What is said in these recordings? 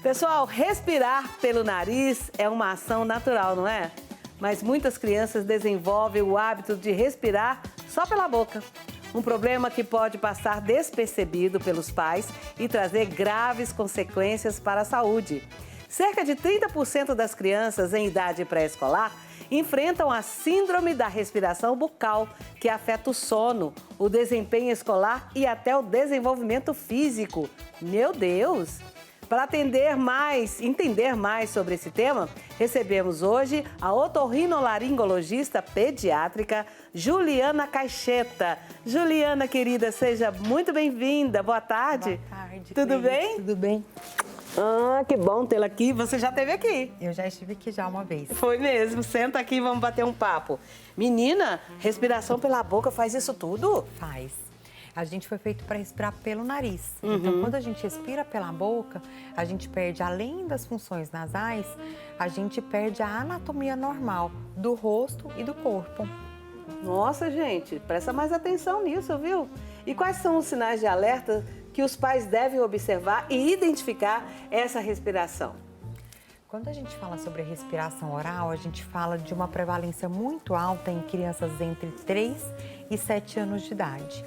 Pessoal, respirar pelo nariz é uma ação natural, não é? Mas muitas crianças desenvolvem o hábito de respirar só pela boca. Um problema que pode passar despercebido pelos pais e trazer graves consequências para a saúde. Cerca de 30% das crianças em idade pré-escolar enfrentam a síndrome da respiração bucal, que afeta o sono, o desempenho escolar e até o desenvolvimento físico. Meu Deus! Para entender mais sobre esse tema, recebemos hoje a otorrinolaringologista pediátrica Juliana Caixeta. Juliana, querida, seja muito bem-vinda. Boa tarde. Boa tarde. Tudo bem? Tudo bem. Ah, que bom tê-la aqui. Você já esteve aqui? Eu já estive aqui já uma vez. Foi mesmo. Senta aqui e vamos bater um papo. Menina, respiração pela boca faz isso tudo? Faz. A gente foi feito para respirar pelo nariz. Então, quando a gente respira pela boca, a gente perde, além das funções nasais, a gente perde a anatomia normal do rosto e do corpo. Nossa, gente, presta mais atenção nisso, viu? E quais são os sinais de alerta que os pais devem observar e identificar essa respiração? Quando a gente fala sobre a respiração oral, a gente fala de uma prevalência muito alta em crianças entre 3 e 7 anos de idade.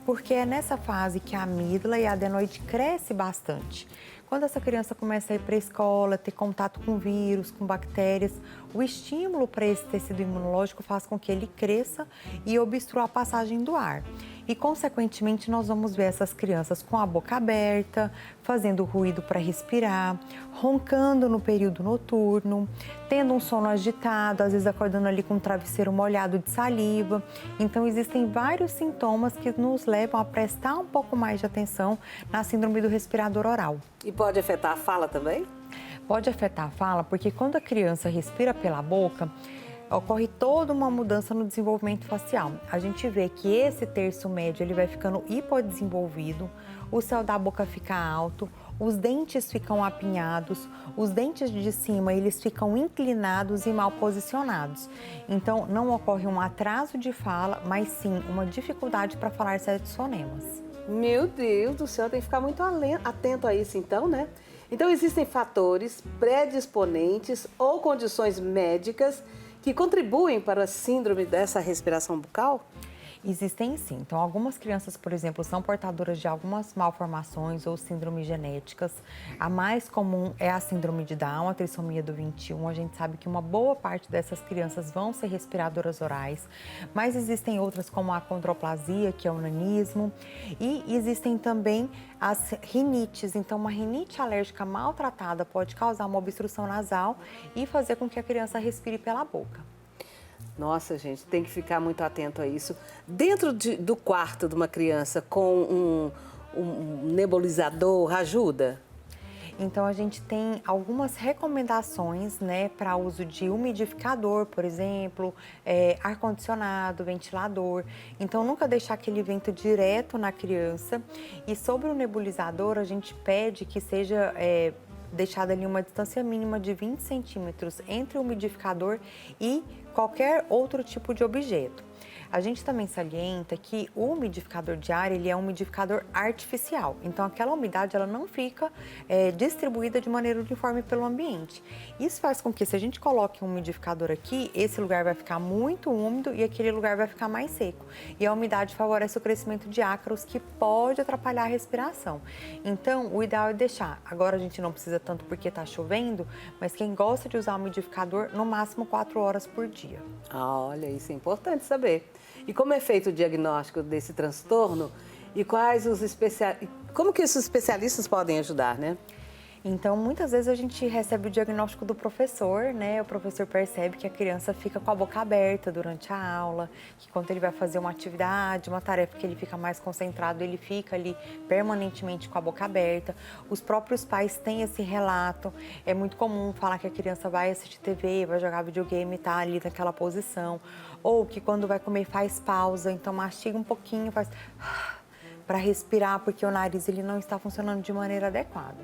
Porque é nessa fase que a amígdala e a adenoide cresce bastante. Quando essa criança começa a ir para a escola, ter contato com vírus, com bactérias, o estímulo para esse tecido imunológico faz com que ele cresça e obstrua a passagem do ar. E, consequentemente, nós vamos ver essas crianças com a boca aberta, fazendo ruído para respirar, roncando no período noturno, tendo um sono agitado, às vezes acordando ali com um travesseiro molhado de saliva. Então, existem vários sintomas que nos levam a prestar um pouco mais de atenção na síndrome do respirador oral. E pode afetar a fala também? Pode afetar a fala, porque quando a criança respira pela boca, ocorre toda uma mudança no desenvolvimento facial. A gente vê que esse terço médio ele vai ficando hipodesenvolvido, o céu da boca fica alto, os dentes ficam apinhados, os dentes de cima eles ficam inclinados e mal posicionados. Então, não ocorre um atraso de fala, mas sim uma dificuldade para falar certos fonemas. Meu Deus do céu, tem que ficar muito atento a isso então, né? Então, existem fatores predisponentes ou condições médicas que contribuem para a síndrome dessa respiração bucal? Existem sim. Então, algumas crianças, por exemplo, são portadoras de algumas malformações ou síndromes genéticas. A mais comum é a síndrome de Down, a trissomia do 21. A gente sabe que uma boa parte dessas crianças vão ser respiradoras orais, mas existem outras como a acondroplasia, que é o nanismo, e existem também as rinites. Então, uma rinite alérgica maltratada pode causar uma obstrução nasal e fazer com que a criança respire pela boca. Nossa, gente, tem que ficar muito atento a isso. Dentro do quarto de uma criança com um nebulizador ajuda? Então, a gente tem algumas recomendações, né, para uso de umidificador, por exemplo, ar-condicionado, ventilador. Então, nunca deixar aquele vento direto na criança. E sobre o nebulizador, a gente pede que seja deixada ali uma distância mínima de 20 centímetros entre o umidificador e qualquer outro tipo de objeto. A gente também salienta que o umidificador de ar, ele é um umidificador artificial. Então, aquela umidade, ela não fica distribuída de maneira uniforme pelo ambiente. Isso faz com que, se a gente coloque um umidificador aqui, esse lugar vai ficar muito úmido e aquele lugar vai ficar mais seco. E a umidade favorece o crescimento de ácaros, que pode atrapalhar a respiração. Então, o ideal é deixar. Agora, a gente não precisa tanto porque está chovendo, mas quem gosta de usar o umidificador, no máximo 4 horas por dia. Ah, olha, isso é importante saber. E como é feito o diagnóstico desse transtorno e como que os especialistas podem ajudar, né? Então, muitas vezes a gente recebe o diagnóstico do professor, né? O professor percebe que a criança fica com a boca aberta durante a aula, que quando ele vai fazer uma atividade, uma tarefa que ele fica mais concentrado, ele fica ali permanentemente com a boca aberta. Os próprios pais têm esse relato. É muito comum falar que a criança vai assistir TV, vai jogar videogame e tá ali naquela posição. Ou que quando vai comer faz pausa, então mastiga um pouquinho, faz... para respirar, porque o nariz ele não está funcionando de maneira adequada.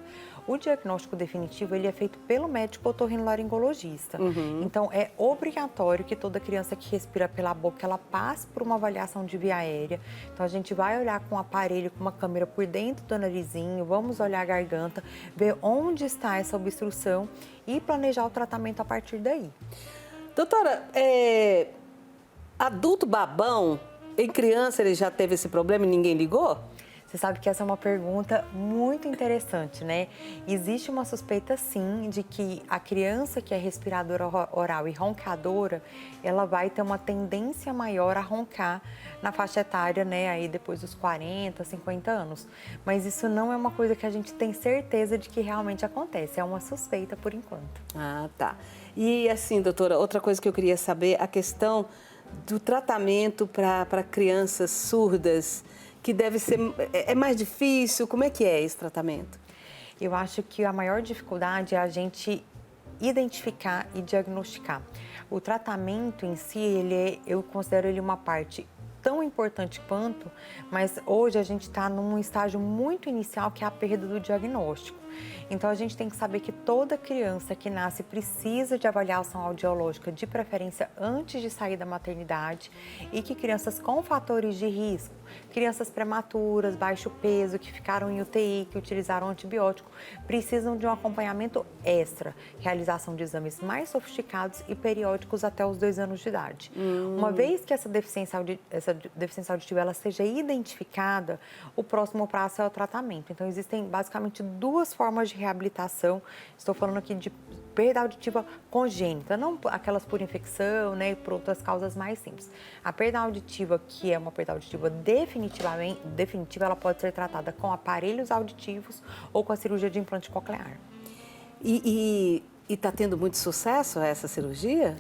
O diagnóstico definitivo ele é feito pelo médico otorrinolaringologista. Então, é obrigatório que toda criança que respira pela boca, ela passe por uma avaliação de via aérea. Então, a gente vai olhar com um aparelho, com uma câmera por dentro do narizinho, vamos olhar a garganta, ver onde está essa obstrução e planejar o tratamento a partir daí. Doutora, adulto babão, em criança ele já teve esse problema e ninguém ligou? Você sabe que essa é uma pergunta muito interessante, né? Existe uma suspeita, sim, de que a criança que é respiradora oral e roncadora, ela vai ter uma tendência maior a roncar na faixa etária, né? Aí depois dos 40, 50 anos. Mas isso não é uma coisa que a gente tem certeza de que realmente acontece. É uma suspeita por enquanto. Ah, tá. E assim, doutora, outra coisa que eu queria saber, a questão do tratamento para crianças surdas, que deve ser, é mais difícil, como é que é esse tratamento? Eu acho que a maior dificuldade é a gente identificar e diagnosticar. O tratamento em si, eu considero ele uma parte tão importante quanto, mas hoje a gente está num estágio muito inicial que é a perda do diagnóstico. Então, a gente tem que saber que toda criança que nasce precisa de avaliação audiológica, de preferência antes de sair da maternidade, e que crianças com fatores de risco, crianças prematuras, baixo peso, que ficaram em UTI, que utilizaram antibiótico, precisam de um acompanhamento extra, realização de exames mais sofisticados e periódicos até os 2 anos de idade. Uma vez que essa deficiência auditiva ela seja identificada, o próximo passo é o tratamento. Então, existem basicamente 2 formas de reabilitação. Estou falando aqui de perda auditiva congênita, não aquelas por infecção, né, e por outras causas mais simples. A perda auditiva, que é uma perda auditiva definitiva, ela pode ser tratada com aparelhos auditivos ou com a cirurgia de implante coclear. E está tendo muito sucesso essa cirurgia?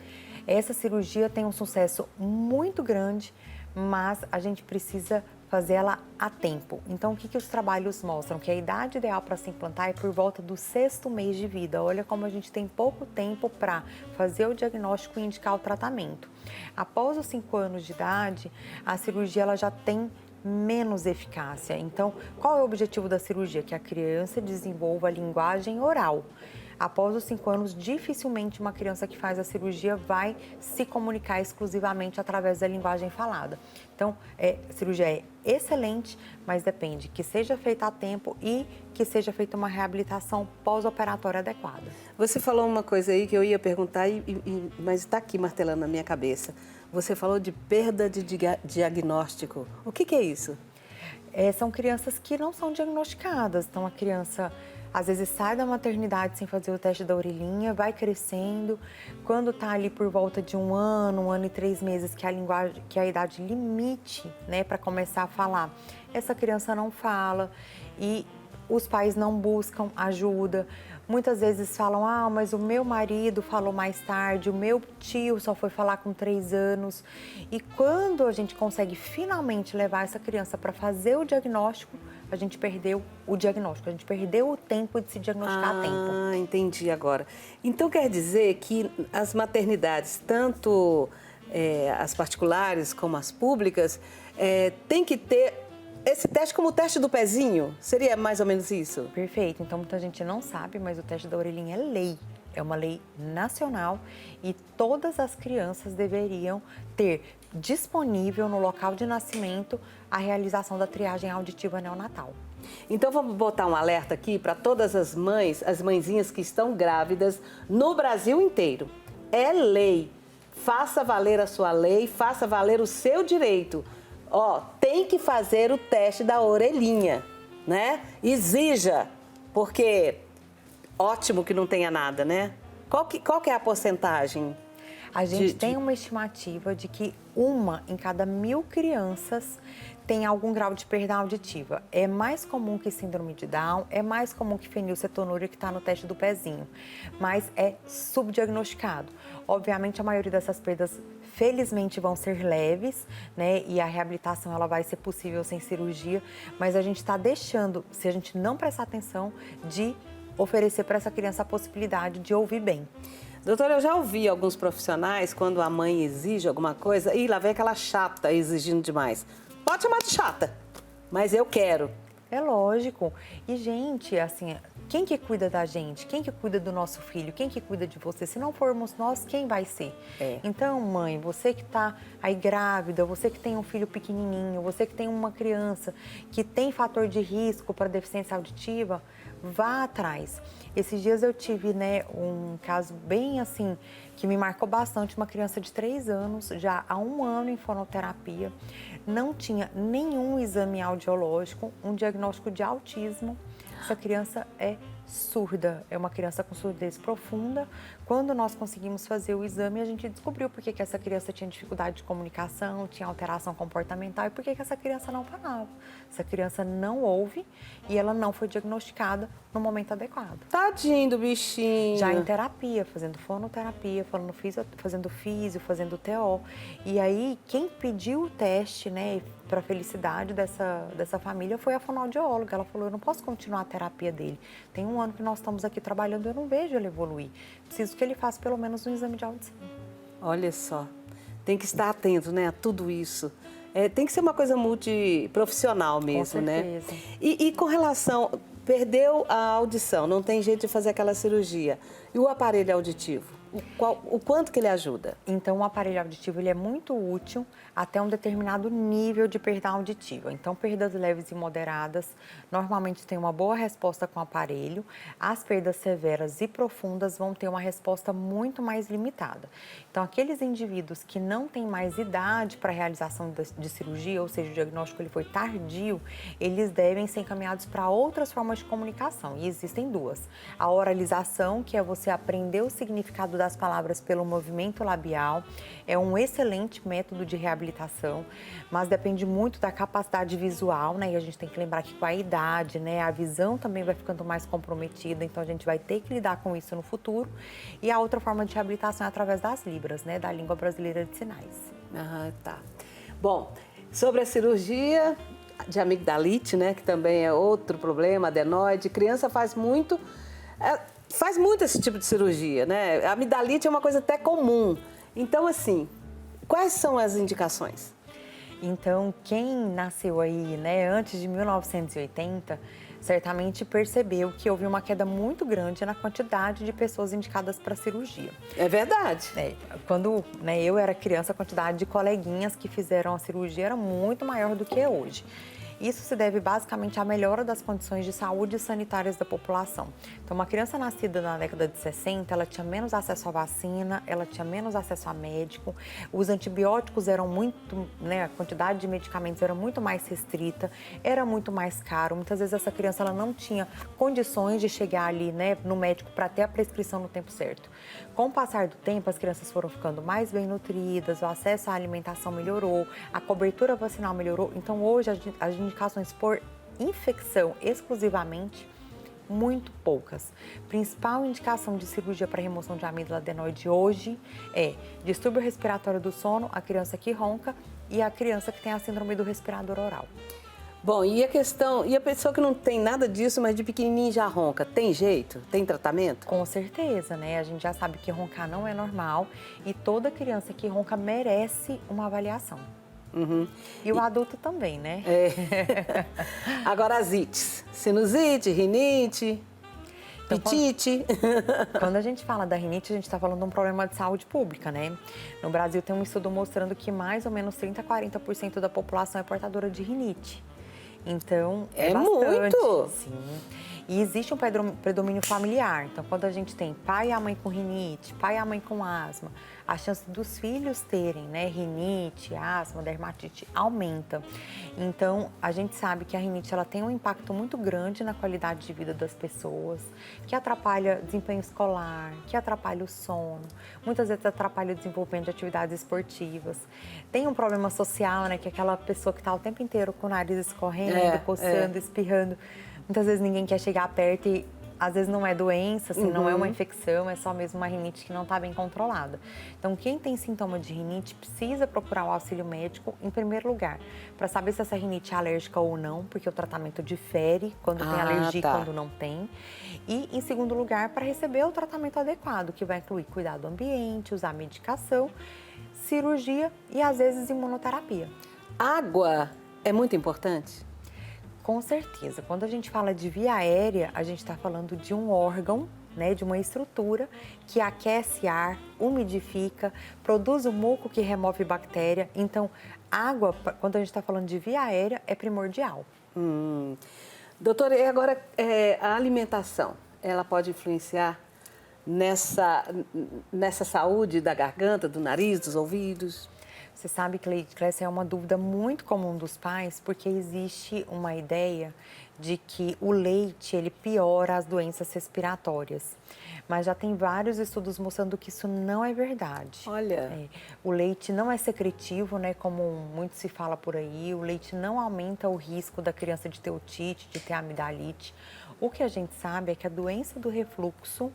Essa cirurgia tem um sucesso muito grande, mas a gente precisa fazer ela a tempo. Então, o que os trabalhos mostram? Que a idade ideal para se implantar é por volta do 6º mês de vida. Olha como a gente tem pouco tempo para fazer o diagnóstico e indicar o tratamento. Após os 5 anos de idade, a cirurgia ela já tem menos eficácia. Então, qual é o objetivo da cirurgia? Que a criança desenvolva a linguagem oral. Após os 5 anos, dificilmente uma criança que faz a cirurgia vai se comunicar exclusivamente através da linguagem falada. Então, a cirurgia é excelente, mas depende que seja feita a tempo e que seja feita uma reabilitação pós-operatória adequada. Você falou uma coisa aí que eu ia perguntar, mas está aqui martelando na minha cabeça. Você falou de perda de diagnóstico. O que é isso? São crianças que não são diagnosticadas. Então, a criança às vezes sai da maternidade sem fazer o teste da orelhinha, vai crescendo. Quando está ali por volta de 1 ano e 3 meses, que é a idade limite, né, para começar a falar, essa criança não fala e os pais não buscam ajuda. Muitas vezes falam, mas o meu marido falou mais tarde, o meu tio só foi falar com 3 anos. E quando a gente consegue finalmente levar essa criança para fazer o diagnóstico, a gente perdeu o diagnóstico, a gente perdeu o tempo de se diagnosticar a tempo. Ah, entendi agora. Então quer dizer que as maternidades, tanto as particulares como as públicas, tem que ter esse teste como o teste do pezinho? Seria mais ou menos isso? Perfeito. Então, muita gente não sabe, mas o teste da orelhinha é lei. É uma lei nacional e todas as crianças deveriam ter disponível no local de nascimento a realização da triagem auditiva neonatal. Então, vamos botar um alerta aqui para todas as mães, as mãezinhas que estão grávidas no Brasil inteiro. É lei. Faça valer a sua lei, faça valer o seu direito. Tem que fazer o teste da orelhinha, né? Exija, porque ótimo que não tenha nada, né? Qual que é a porcentagem? A gente tem uma estimativa de que 1 em cada 1.000 crianças tem algum grau de perda auditiva. É mais comum que síndrome de Down, é mais comum que fenilcetonúria, que está no teste do pezinho, mas é subdiagnosticado. Obviamente, a maioria dessas perdas, felizmente, vão ser leves, né? E a reabilitação ela vai ser possível sem cirurgia, mas a gente está deixando, se a gente não prestar atenção, de oferecer para essa criança a possibilidade de ouvir bem. Doutora, eu já ouvi alguns profissionais, quando a mãe exige alguma coisa, e lá vem aquela chata exigindo demais. Pode chamar de chata. mas eu quero. É lógico. E, gente, assim, quem que cuida da gente? Quem que cuida do nosso filho? Quem que cuida de você? Se não formos nós, quem vai ser? Então, mãe, você que está aí grávida, você que tem um filho pequenininho, você que tem uma criança que tem fator de risco para deficiência auditiva, vá atrás. Esses dias eu tive, né, um caso bem assim, que me marcou bastante, uma criança de 3 anos, já há 1 ano em fonoterapia, não tinha nenhum exame audiológico, um diagnóstico de autismo. Essa criança é surda, é uma criança com surdez profunda. Quando nós conseguimos fazer o exame, a gente descobriu por que essa criança tinha dificuldade de comunicação, tinha alteração comportamental e por que essa criança não falava. Essa criança não ouve e ela não foi diagnosticada no momento adequado. Tadinho do bichinho. Já em terapia, fazendo fonoterapia, fazendo físio, fazendo TO. E aí, quem pediu o teste, né, para felicidade dessa família foi a fonoaudióloga. Ela falou, eu não posso continuar a terapia dele. Tem 1 ano que nós estamos aqui trabalhando, eu não vejo ele evoluir. Preciso que ele faça pelo menos um exame de audição. Olha só, tem que estar atento, né, a tudo isso. Tem que ser uma coisa multiprofissional mesmo, né? Com certeza. E com relação, perdeu a audição, não tem jeito de fazer aquela cirurgia. E o aparelho auditivo? O quanto que ele ajuda? Então, o aparelho auditivo ele é muito útil até um determinado nível de perda auditiva. Então, perdas leves e moderadas normalmente têm uma boa resposta com o aparelho. As perdas severas e profundas vão ter uma resposta muito mais limitada. Então, aqueles indivíduos que não têm mais idade para a realização de cirurgia, ou seja, o diagnóstico ele foi tardio, eles devem ser encaminhados para outras formas de comunicação. E existem 2. A oralização, que é você aprender o significado das palavras pelo movimento labial, é um excelente método de reabilitação, mas depende muito da capacidade visual, né? E a gente tem que lembrar que com a idade, né, a visão também vai ficando mais comprometida, então a gente vai ter que lidar com isso no futuro. E a outra forma de reabilitação é através das libras, né, da língua brasileira de sinais. Tá. Bom, sobre a cirurgia de amigdalite, né, que também é outro problema, adenoide, criança faz muito esse tipo de cirurgia, né? A amigdalite é uma coisa até comum. Então, assim, quais são as indicações? Então, quem nasceu aí, né, antes de 1980, certamente percebeu que houve uma queda muito grande na quantidade de pessoas indicadas para cirurgia. É verdade. Quando, né, eu era criança, a quantidade de coleguinhas que fizeram a cirurgia era muito maior do que é hoje. Isso se deve basicamente à melhora das condições de saúde sanitárias da população. Então, uma criança nascida na década de 60, ela tinha menos acesso à vacina, ela tinha menos acesso a médico, os antibióticos eram muito, né, a quantidade de medicamentos era muito mais restrita, era muito mais caro. Muitas vezes essa criança ela não tinha condições de chegar ali, né, no médico para ter a prescrição no tempo certo. Com o passar do tempo, as crianças foram ficando mais bem nutridas, o acesso à alimentação melhorou, a cobertura vacinal melhorou. Então, hoje, as indicações por infecção exclusivamente, muito poucas. Principal indicação de cirurgia para remoção de amígdala adenoide hoje é distúrbio respiratório do sono, a criança que ronca e a criança que tem a síndrome do respirador oral. Bom, e a pessoa que não tem nada disso, mas de pequenininho já ronca, tem jeito? Tem tratamento? Com certeza, né? A gente já sabe que roncar não é normal e toda criança que ronca merece uma avaliação. E o adulto também, né? Agora as ites, sinusite, rinite, otite. Quando a gente fala da rinite, a gente está falando de um problema de saúde pública, né? No Brasil tem um estudo mostrando que mais ou menos 30% a 40% da população é portadora de rinite. Então, é bastante. Muito! Sim. E existe um predomínio familiar. Então, quando a gente tem pai e a mãe com rinite, pai e a mãe com asma, a chance dos filhos terem, né, rinite, asma, dermatite aumenta. Então, a gente sabe que a rinite ela tem um impacto muito grande na qualidade de vida das pessoas, que atrapalha o desempenho escolar, que atrapalha o sono, muitas vezes atrapalha o desenvolvimento de atividades esportivas. Tem um problema social, né, que é aquela pessoa que está o tempo inteiro com o nariz escorrendo, coçando, espirrando. Muitas vezes ninguém quer chegar perto e às vezes não é doença, assim, não é uma infecção, é só mesmo uma rinite que não está bem controlada. Então, quem tem sintoma de rinite precisa procurar o auxílio médico, em primeiro lugar, para saber se essa rinite é alérgica ou não, porque o tratamento difere quando tem alergia e quando não tem. E, em segundo lugar, para receber o tratamento adequado, que vai incluir cuidado do ambiente, usar medicação, cirurgia e, às vezes, imunoterapia. Água é muito importante? Com certeza. Quando a gente fala de via aérea, a gente está falando de um órgão, né, de uma estrutura que aquece ar, umidifica, produz o muco que remove bactéria. Então, água, quando a gente está falando de via aérea, é primordial. Doutora, e agora a alimentação, ela pode influenciar nessa saúde da garganta, do nariz, dos ouvidos? Você sabe que, Leite, essa é uma dúvida muito comum dos pais, porque existe uma ideia de que o leite, ele piora as doenças respiratórias. Mas já tem vários estudos mostrando que isso não é verdade. Olha. O leite não é secretivo, né, como muito se fala por aí. O leite não aumenta o risco da criança de ter otite, de ter amidalite. O que a gente sabe é que a doença do refluxo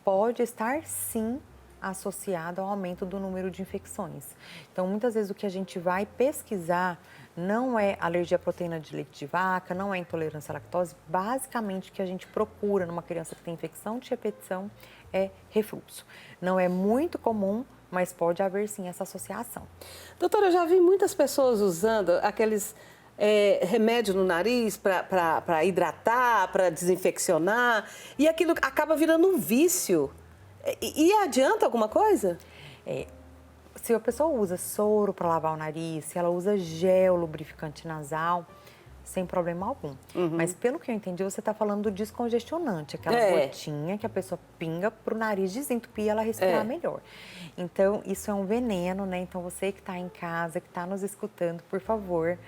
pode estar, sim, associado ao aumento do número de infecções. Então, muitas vezes o que a gente vai pesquisar não é alergia à proteína de leite de vaca, não é intolerância à lactose. Basicamente, o que a gente procura numa criança que tem infecção de repetição é refluxo. Não é muito comum, mas pode haver sim essa associação. Doutora, eu já vi muitas pessoas usando aqueles remédios no nariz para hidratar, para desinfeccionar, e aquilo acaba virando um vício. E adianta alguma coisa? Se a pessoa usa soro para lavar o nariz, se ela usa gel lubrificante nasal, sem problema algum. Mas pelo que eu entendi, você está falando do descongestionante, aquela gotinha que a pessoa pinga para o nariz desentupir e ela respirar melhor. Então, isso é um veneno, né? Então, você que está em casa, que está nos escutando, por favor,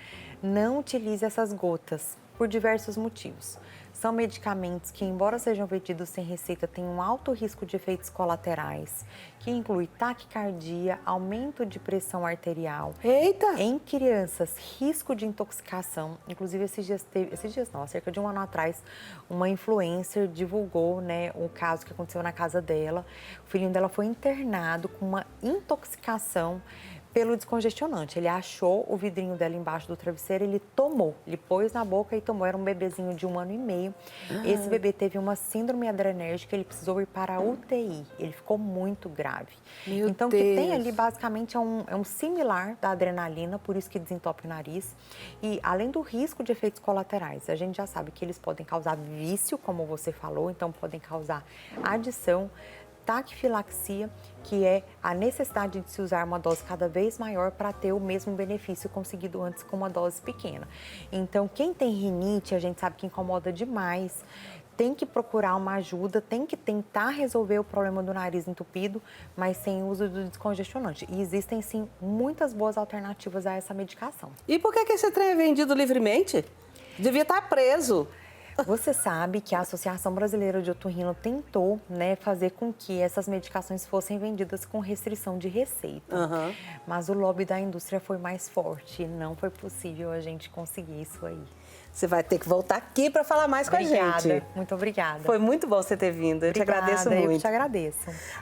não utilize essas gotas por diversos motivos. São medicamentos que, embora sejam vendidos sem receita, têm um alto risco de efeitos colaterais, que inclui taquicardia, aumento de pressão arterial. Eita! Em crianças, risco de intoxicação. Inclusive, há cerca de um ano atrás, uma influencer divulgou, né, o caso que aconteceu na casa dela. O filhinho dela foi internado com uma intoxicação pelo descongestionante. Ele achou o vidrinho dela embaixo do travesseiro, ele tomou, ele pôs na boca e tomou. Era um bebezinho de 1 ano e meio. Esse bebê teve uma síndrome adrenérgica, ele precisou ir para a UTI. Ele ficou muito grave. Então, o que tem ali basicamente é um similar da adrenalina, por isso que desentope o nariz. E além do risco de efeitos colaterais, a gente já sabe que eles podem causar vício, como você falou, então podem causar adição, taquifilaxia, que é a necessidade de se usar uma dose cada vez maior para ter o mesmo benefício conseguido antes com uma dose pequena. Então, quem tem rinite, a gente sabe que incomoda demais, tem que procurar uma ajuda, tem que tentar resolver o problema do nariz entupido, mas sem uso do descongestionante. E existem, sim, muitas boas alternativas a essa medicação. E por que esse trem é vendido livremente? Devia estar preso. Você sabe que a Associação Brasileira de Otorrino tentou, né, fazer com que essas medicações fossem vendidas com restrição de receita. Mas o lobby da indústria foi mais forte e não foi possível a gente conseguir isso aí. Você vai ter que voltar aqui para falar mais com a gente. Muito obrigada. Foi muito bom você ter vindo. Eu te agradeço muito. Eu te agradeço.